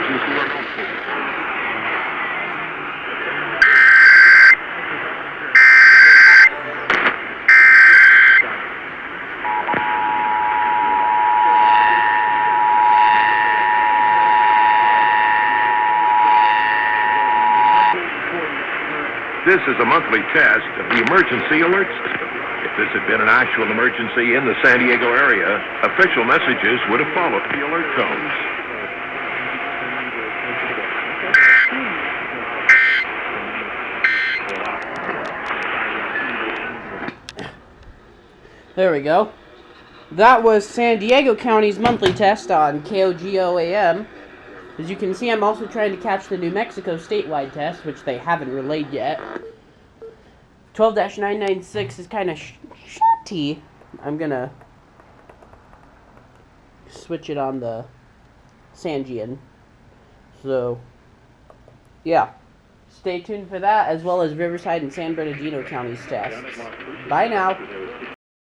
messages were helpful. This is a monthly test of the emergency alert system. If this had been an actual emergency in the San Diego area, official messages would have followed the alert tones. There we go. That was San Diego County's monthly test on KOGO-AM. As you can see, I'm also trying to catch the New Mexico statewide test, which they haven't relayed yet. 12-996 is kind of shitty. I'm gonna switch it on the Sangian. So, yeah. Stay tuned for that, as well as Riverside and San Bernardino County's tests. Bye now.